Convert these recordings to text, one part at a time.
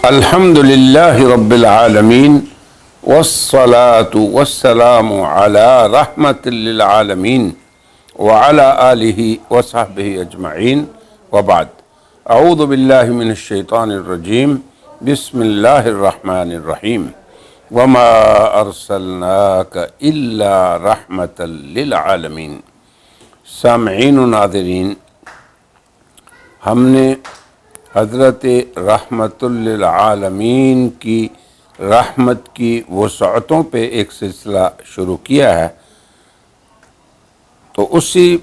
الحمد للہ رب العالمین والصلاة والسلام علی رحمت للعالمین وعلی آلہ وصحبہ اجمعین وبعد اعوذ باللہ من الشیطان الرجیم بسم اللہ الرحمن الرحیم وما ارسلناک الا رحمتا للعالمین۔ سامعین و ناظرین، ہم نے حضرت رحمت للعالمین کی رحمت کی وسعتوں پہ ایک سلسلہ شروع کیا ہے، تو اسی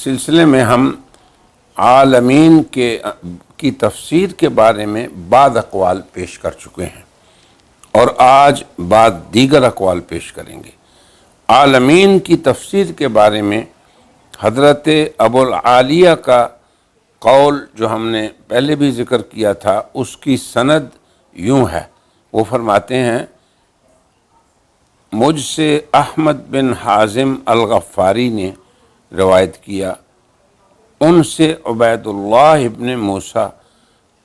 سلسلے میں ہم عالمین کی تفسیر کے بارے میں بعض اقوال پیش کر چکے ہیں اور آج بعض دیگر اقوال پیش کریں گے۔ عالمین کی تفسیر کے بارے میں حضرت ابوالعالیہ کا قول جو ہم نے پہلے بھی ذکر کیا تھا، اس کی سند یوں ہے، وہ فرماتے ہیں مجھ سے احمد بن حازم الغفاری نے روایت کیا، ان سے عبید اللہ ابن موسیٰ،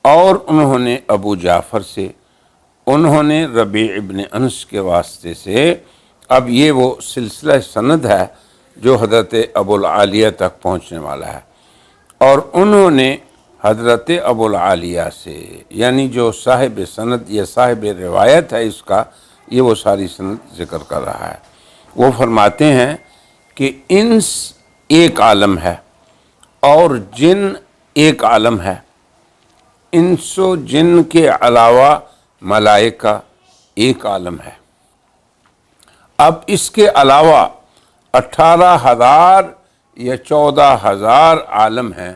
اور انہوں نے ابو جعفر سے، انہوں نے ربیع ابن انس کے واسطے سے۔ اب یہ وہ سلسلہ سند ہے جو حضرت ابوالعالیہ تک پہنچنے والا ہے، اور انہوں نے حضرت ابوالعالیہ سے، یعنی جو صاحب سند یا صاحب روایت ہے اس کا، یہ وہ ساری سند ذکر کر رہا ہے۔ وہ فرماتے ہیں کہ انس ایک عالم ہے اور جن ایک عالم ہے، انس و جن کے علاوہ ملائکہ ایک عالم ہے۔ اب اس کے علاوہ 18,000 یا 14,000 عالم ہیں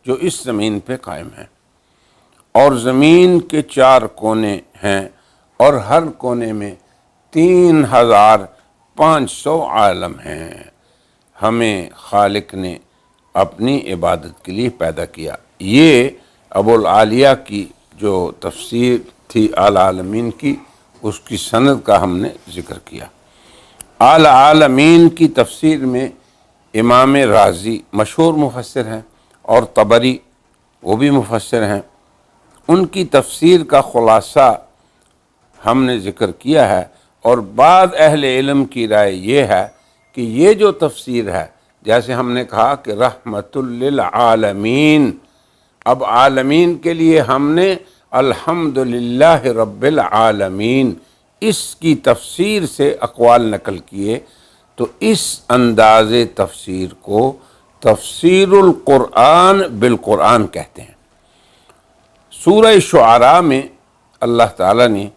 جو اس زمین پہ قائم ہیں، اور زمین کے 4 کونے ہیں، اور ہر کونے میں 3,500 عالم ہیں۔ ہمیں خالق نے اپنی عبادت کے لیے پیدا کیا۔ یہ ابوالعالیہ کی جو تفسیر تھی العالمین کی، اس کی سند کا ہم نے ذکر کیا۔ العالمین کی تفسیر میں امام رازی مشہور مفسر ہیں، اور طبری وہ بھی مفسر ہیں۔ ان کی تفسیر کا خلاصہ ہم نے ذکر کیا ہے، اور بعض اہل علم کی رائے یہ ہے کہ یہ جو تفسیر ہے، جیسے ہم نے کہا کہ رحمت للعالمین، اب عالمین کے لیے ہم نے الحمدللہ رب العالمین اس کی تفسیر سے اقوال نقل کیے، تو اس انداز تفسیر کو تفسیر القرآن بالقرآن کہتے ہیں۔ سورہ شعراء میں اللہ تعالیٰ نے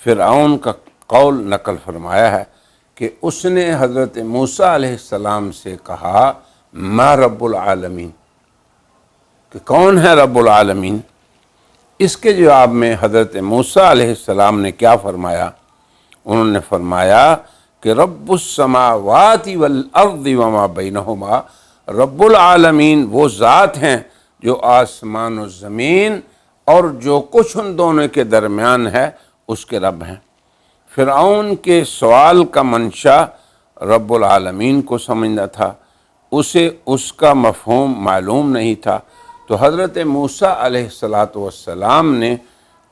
فرعون کا قول نقل فرمایا ہے کہ اس نے حضرت موسیٰ علیہ السلام سے کہا ما رب العالمین، کہ کون ہے رب العالمین؟ اس کے جواب میں حضرت موسیٰ علیہ السلام نے کیا فرمایا؟ انہوں نے فرمایا کہ رب السماوات والارض وما بینہما، رب العالمین وہ ذات ہیں جو آسمان و زمین اور جو کچھ ان دونوں کے درمیان ہے اس کے رب ہیں۔ فرعون کے سوال کا منشا رب العالمین کو سمجھنا تھا، اسے اس کا مفہوم معلوم نہیں تھا، تو حضرت موسیٰ علیہ السلام نے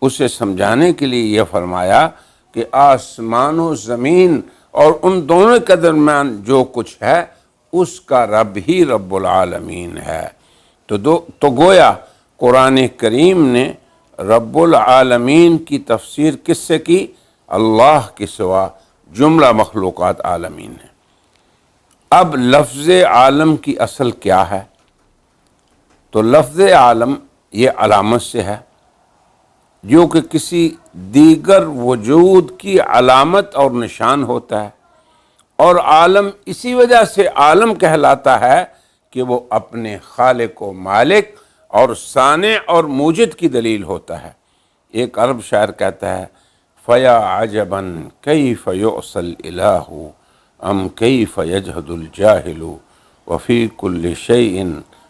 اسے سمجھانے کے لیے یہ فرمایا کہ آسمان و زمین اور ان دونوں کے درمیان جو کچھ ہے اس کا رب ہی رب العالمین ہے۔ تو گویا قرآن کریم نے رب العالمین کی تفسیر کس سے کی؟ اللہ کے سوا جملہ مخلوقات عالمین ہیں۔ اب لفظ عالم کی اصل کیا ہے؟ تو لفظ عالم یہ علامت سے ہے، جو کہ کسی دیگر وجود کی علامت اور نشان ہوتا ہے، اور عالم اسی وجہ سے عالم کہلاتا ہے کہ وہ اپنے خالق و مالک اور صانع اور موجد کی دلیل ہوتا ہے۔ ایک عرب شاعر کہتا ہے فَيَا عَجَبًا كَيْفَ يُعْصَى الْإِلَٰهُ أَمْ كَيْفَ يَجْهَدُ الْجَاهِلُ وَفِي كُلِّ شَيْءٍ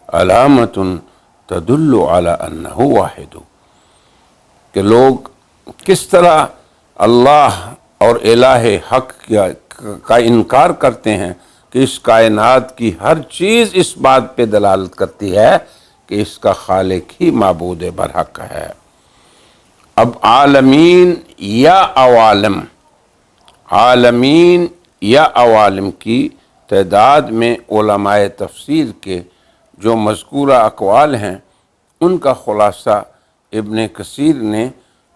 عَلَامَةٌ تَدُلُّ عَلَىٰ أَنَّهُ وَاحِدٌ، کہ لوگ کس طرح اللہ اور الہ حق کا انکار کرتے ہیں کہ اس کائنات کی ہر چیز اس بات پہ دلالت کرتی ہے کہ اس کا خالق ہی معبود برحق ہے۔ اب عالمین یا عوالم، عالمین یا عوالم کی تعداد میں علماء تفسیر کے جو مذکورہ اقوال ہیں ان کا خلاصہ ابن کثیر نے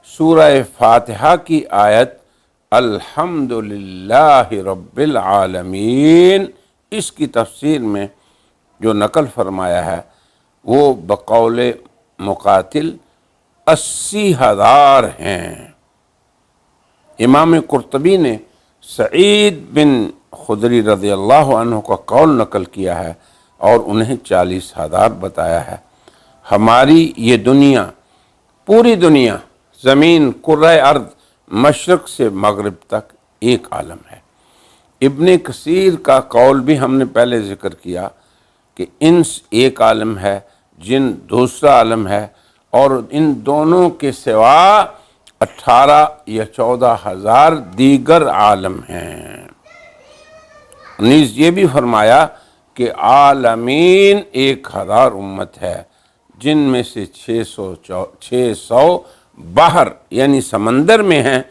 سورہ فاتحہ کی آیت الحمدللہ رب العالمین اس کی تفسیر میں جو نقل فرمایا ہے وہ بقول مقاتل 80,000 ہیں۔ امام قرطبی نے سعید بن خدری رضی اللہ عنہ کا قول نقل کیا ہے اور انہیں 40,000 بتایا ہے۔ ہماری یہ دنیا، پوری دنیا، زمین، کرۂ ارض، مشرق سے مغرب تک ایک عالم ہے۔ ابن کثیر کا قول بھی ہم نے پہلے ذکر کیا کہ انس ایک عالم ہے، جن دوسرا عالم ہے، اور ان دونوں کے سوا 18 یا 14,000 دیگر عالم ہیں۔ نیز یہ بھی فرمایا کہ عالمین 1,000 امت ہے، جن میں سے 600 بحر یعنی سمندر میں ہیں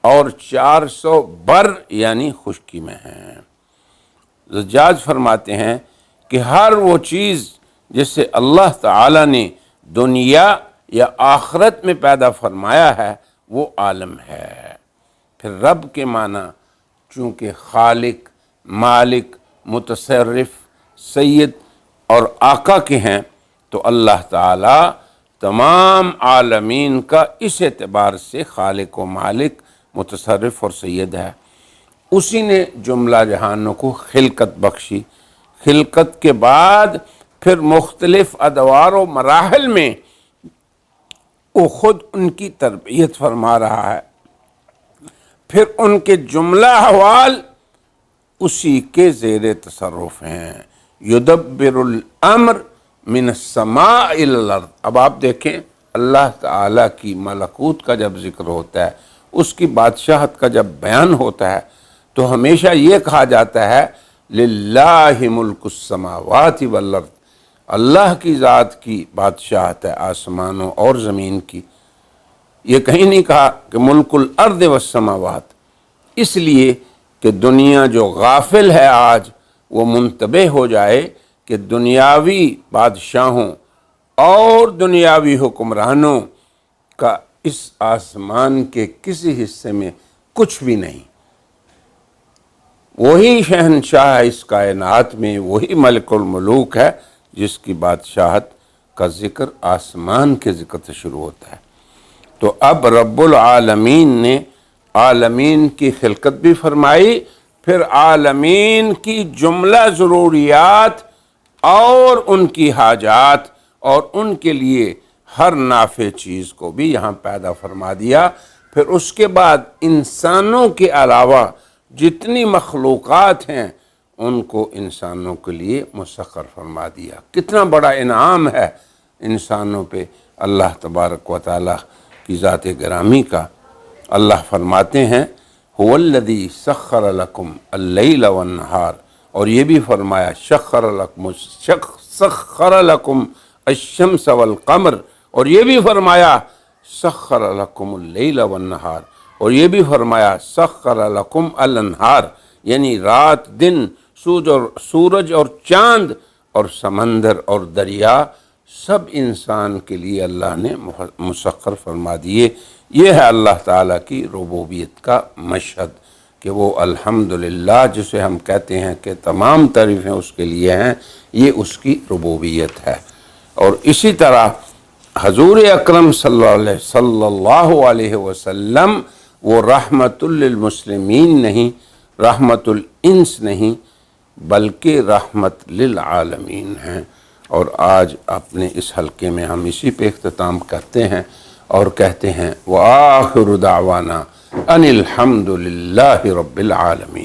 اور 400 بر یعنی خشکی میں ہیں۔ زجاج فرماتے ہیں کہ ہر وہ چیز جسے اللہ تعالی نے دنیا یا آخرت میں پیدا فرمایا ہے وہ عالم ہے۔ پھر رب کے معنی چونکہ خالق، مالک، متصرف، سید اور آقا کے ہیں تو اللہ تعالی تمام عالمین کا اس اعتبار سے خالق و مالک، متصرف اور سید ہے۔ اسی نے جملہ جہانوں کو خلقت بخشی، خلقت کے بعد پھر مختلف ادوار و مراحل میں وہ خود ان کی تربیت فرما رہا ہے، پھر ان کے جملہ احوال اسی کے زیر تصرف ہیں۔ یدبر الامر من السماء الی الارض۔ اب آپ دیکھیں اللہ تعالیٰ کی ملکوت کا جب ذکر ہوتا ہے، اس کی بادشاہت کا جب بیان ہوتا ہے تو ہمیشہ یہ کہا جاتا ہے للہ ملک السماوات والارض، اللہ کی ذات کی بادشاہت ہے آسمانوں اور زمین کی۔ یہ کہیں نہیں کہا کہ ملک الارض والسماوات، اس لیے کہ دنیا جو غافل ہے آج وہ منتبہ ہو جائے کہ دنیاوی بادشاہوں اور دنیاوی حکمرانوں کا اس آسمان کے کسی حصے میں کچھ بھی نہیں۔ وہی شہنشاہ ہے اس کائنات میں، وہی ملک الملوک ہے جس کی بادشاہت کا ذکر آسمان کے ذکر سے شروع ہوتا ہے۔ تو اب رب العالمین نے عالمین کی خلقت بھی فرمائی، پھر عالمین کی جملہ ضروریات اور ان کی حاجات اور ان کے لیے ہر نافع چیز کو بھی یہاں پیدا فرما دیا۔ پھر اس کے بعد انسانوں کے علاوہ جتنی مخلوقات ہیں ان کو انسانوں کے لیے مسخر فرما دیا۔ کتنا بڑا انعام ہے انسانوں پہ اللہ تبارک و تعالیٰ کی ذات گرامی کا۔ اللہ فرماتے ہیں هو الذی سخر لکم اللیل والنہار، اور یہ بھی فرمایا سخر لکم الشمس والقمر، اور یہ بھی فرمایا سخر لکم اللیل والنہار، اور یہ بھی فرمایا سخر لکم الانہار، یعنی رات دن، سورج اور چاند اور سمندر اور دریا سب انسان کے لیے اللہ نے مسخر فرما دیے۔ یہ ہے اللہ تعالیٰ کی ربوبیت کا مشہد کہ وہ الحمدللہ جسے ہم کہتے ہیں کہ تمام تعریفیں اس کے لیے ہیں، یہ اس کی ربوبیت ہے۔ اور اسی طرح حضور اکرم صلی اللہ علیہ وسلم وہ رحمت للمسلمین نہیں، رحمت الانس نہیں، بلکہ رحمت للعالمین ہیں۔ اور آج اپنے اس حلقے میں ہم اسی پہ اختتام کرتے ہیں اور کہتے ہیں وآخر دعوانا ان الحمد للہ رب العالمین۔